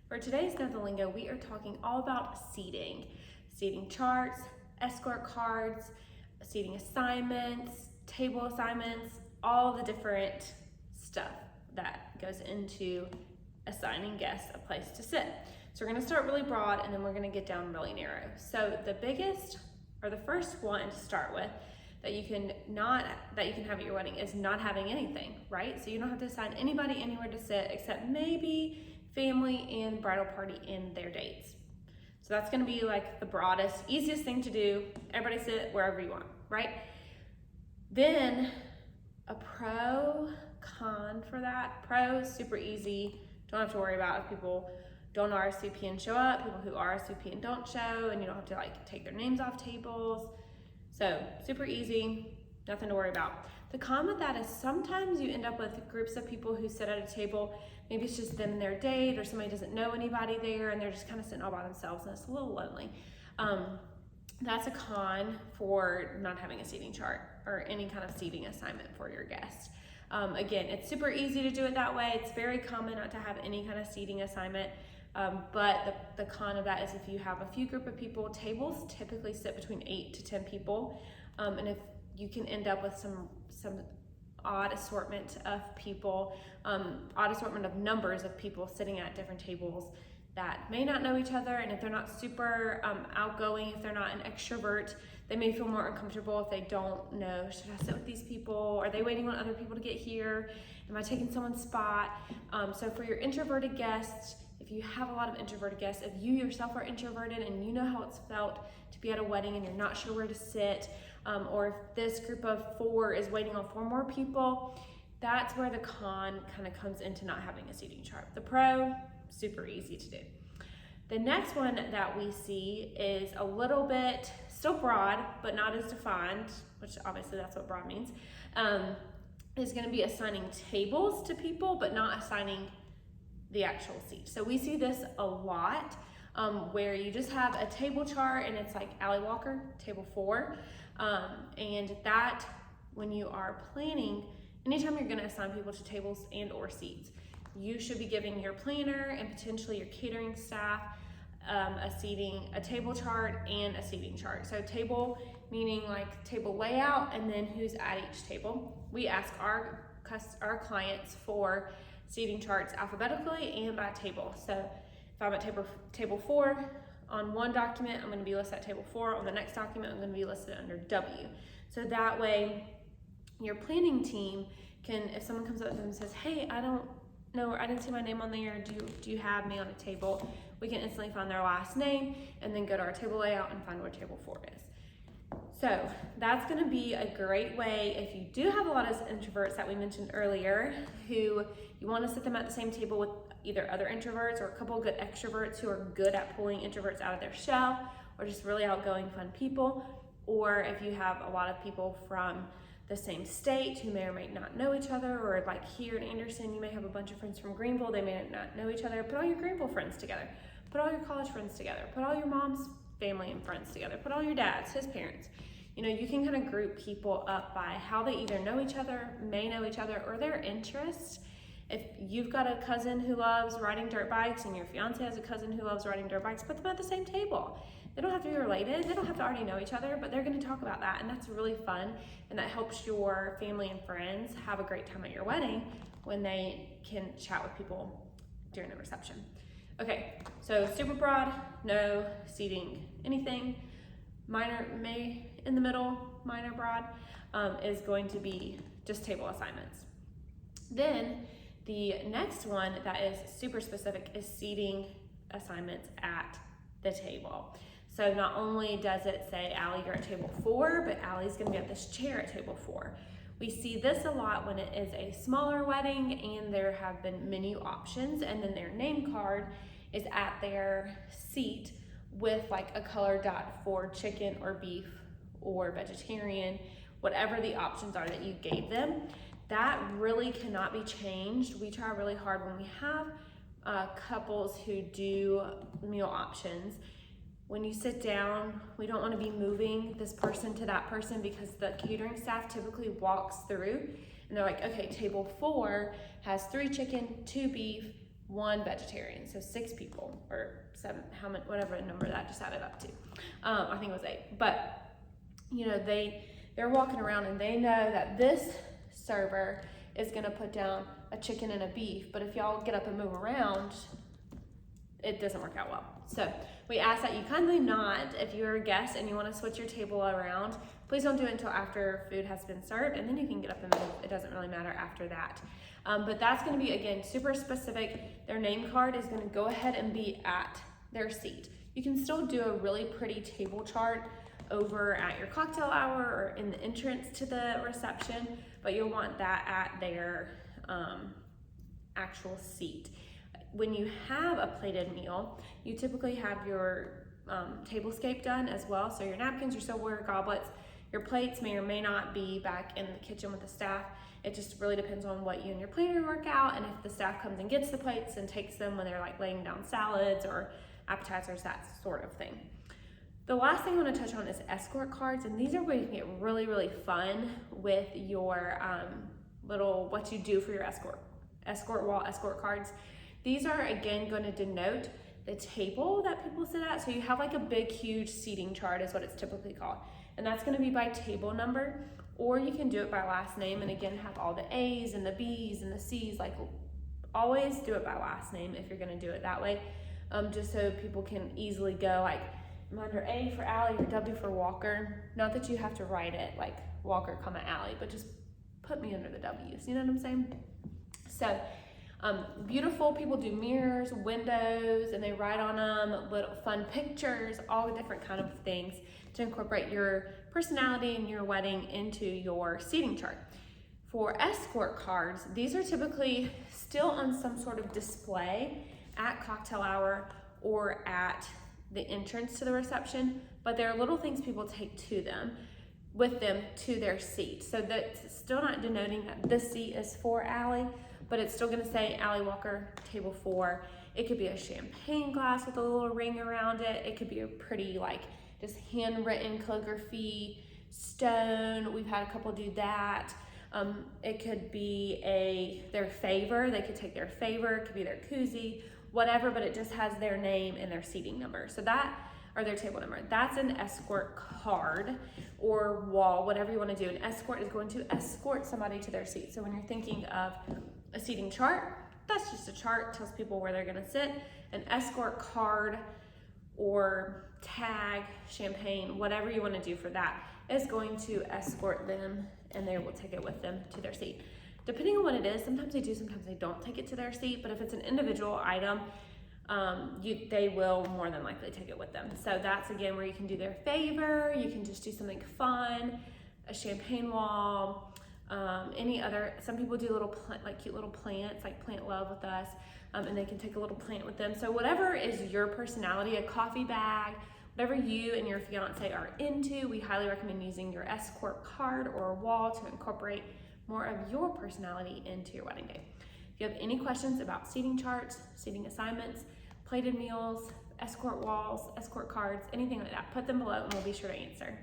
For today's Know the Lingo, we are talking all about seating. Seating charts, escort cards, seating assignments, table assignments, all the different stuff that goes into assigning guests a place to sit. So we're gonna start really broad and then we're gonna get down really narrow. So the biggest, or the first one to start with, that you can have at your wedding is not having anything, right? So you don't have to assign anybody anywhere to sit except maybe family and bridal party and their dates. So that's gonna be like the broadest, easiest thing to do. Everybody sit wherever you want, right? Then a pro, con for that. Pro is super easy. Don't have to worry about if people don't RSVP and show up, people who RSVP and don't show, and you don't have to like take their names off tables. So super easy, nothing to worry about. The con with that is sometimes you end up with groups of people who sit at a table, maybe it's just them and their date, or somebody doesn't know anybody there and they're just kind of sitting all by themselves and it's a little lonely. That's a con for not having a seating chart or any kind of seating assignment for your guests. Again, it's super easy to do it that way. It's very common not to have any kind of seating assignment. But the con of that is if you have a few group of people, tables typically sit between 8 to 10 people. And if you can end up with some odd assortment of people, odd assortment of numbers of people sitting at different tables that may not know each other, and if they're not super outgoing, if they're not an extrovert, they may feel more uncomfortable if they don't know, should I sit with these people? Are they waiting on other people to get here? Am I taking someone's spot? So for your introverted guests, if you have a lot of introverted guests, if you yourself are introverted and you know how it's felt to be at a wedding and you're not sure where to sit, or if this group of 4 is waiting on 4 more people, that's where the con kind of comes into not having a seating chart. The pro, super easy to do. The next one that we see is a little bit, still broad, but not as defined, which obviously that's what broad means, is gonna be assigning tables to people, but not assigning the actual seat. So we see this a lot where you just have a table chart and it's like Allie Walker, table 4. And that, when you are planning, anytime you're gonna assign people to tables and or seats, you should be giving your planner and potentially your catering staff a table chart and a seating chart. So table meaning like table layout and then who's at each table. We ask our clients for seating charts alphabetically and by table. So if I'm at table 4, on one document, I'm going to be listed at table 4. On the next document, I'm going to be listed under W. So that way, your planning team can, if someone comes up to them and says, hey, I don't know, I didn't see my name on there, do you have me on a table? We can instantly find their last name and then go to our table layout and find where table 4 is. So that's going to be a great way if you do have a lot of introverts that we mentioned earlier who you want to sit them at the same table with either other introverts or a couple of good extroverts who are good at pulling introverts out of their shell, or just really outgoing, fun people. Or if you have a lot of people from the same state who may or may not know each other, or like here in Anderson, you may have a bunch of friends from Greenville, they may not know each other. Put all your Greenville friends together. Put all your college friends together. Put all your mom's family and friends together. Put all your dad's, his parents. You know, you can kind of group people up by how they either know each other, may know each other, or their interests. If you've got a cousin who loves riding dirt bikes and your fiance has a cousin who loves riding dirt bikes, put them at the same table. They don't have to be related, they don't have to already know each other, but they're gonna talk about that, and that's really fun, and that helps your family and friends have a great time at your wedding when they can chat with people during the reception. Okay, so super broad, no seating anything. Minor, may in the middle, minor broad, is going to be just table assignments. Then the next one that is super specific is seating assignments at the table. So not only does it say, Allie, you're at table 4, but Allie's gonna be at this chair at table 4. We see this a lot when it is a smaller wedding and there have been menu options, and then their name card is at their seat with like a color dot for chicken or beef or vegetarian, whatever the options are that you gave them. That really cannot be changed. We try really hard when we have couples who do meal options. When you sit down, we don't want to be moving this person to that person because the catering staff typically walks through and they're like, okay, table 4 has 3 chicken, 2 beef, 1 vegetarian, so 6 people, or 7, how many, whatever number that just added up to. I think it was 8. But you know, they're walking around and they know that this server is gonna put down a chicken and a beef, but if y'all get up and move around, it doesn't work out well. So we ask that you kindly not, if you're a guest and you want to switch your table around, please don't do it until after food has been served, and then you can get up and move. It doesn't really matter after that. But that's going to be, again, super specific. Their name card is going to go ahead and be at their seat. You can still do a really pretty table chart over at your cocktail hour or in the entrance to the reception, but you'll want that at their actual seat. When you have a plated meal, you typically have your tablescape done as well. So your napkins, your silverware, goblets, your plates may or may not be back in the kitchen with the staff. It just really depends on what you and your planner work out, and if the staff comes and gets the plates and takes them when they're like laying down salads or appetizers, that sort of thing. The last thing I want to touch on is escort cards, and these are where you can get really, really fun with your little, what you do for your escort wall, escort cards. These are, again, going to denote the table that people sit at. So you have like a big, huge seating chart is what it's typically called. And that's going to be by table number, or you can do it by last name. And again, have all the A's and the B's and the C's. Like, always do it by last name if you're going to do it that way. Just so people can easily go like, I'm under A for Allie or W for Walker. Not that you have to write it like Walker, Allie, but just put me under the W's. You know what I'm saying? So, beautiful. People do mirrors, windows, and they write on them little fun pictures, all the different kind of things to incorporate your personality and your wedding into your seating chart. For escort cards, these are typically still on some sort of display at cocktail hour or at the entrance to the reception, but there are little things people take with them to their seat. So that's still not denoting that this seat is for Allie, but it's still gonna say Allie Walker, table 4. It could be a champagne glass with a little ring around it. It could be a pretty, like, just handwritten calligraphy stone. We've had a couple do that. It could be their favor. They could take their favor. It could be their koozie, whatever, but it just has their name and their seating number. So that, or their table number. That's an escort card or wall, whatever you want to do. An escort is going to escort somebody to their seat. So when you're thinking of a seating chart, that's just a chart, tells people where they're going to sit. An escort card or tag, champagne, whatever you want to do for that is going to escort them, and they will take it with them to their seat. Depending on what it is, sometimes they do, sometimes they don't take it to their seat, but if it's an individual item, they will more than likely take it with them. So that's, again, where you can do their favor. You can just do something fun, a champagne wall, any other. Some people do little cute little plants, like Plant Love with us, and they can take a little plant with them. So whatever is your personality, a coffee bag, whatever you and your fiance are into, we highly recommend using your escort card or wall to incorporate more of your personality into your wedding day. If you have any questions about seating charts, seating assignments, plated meals, escort walls, escort cards, anything like that, put them below and we'll be sure to answer.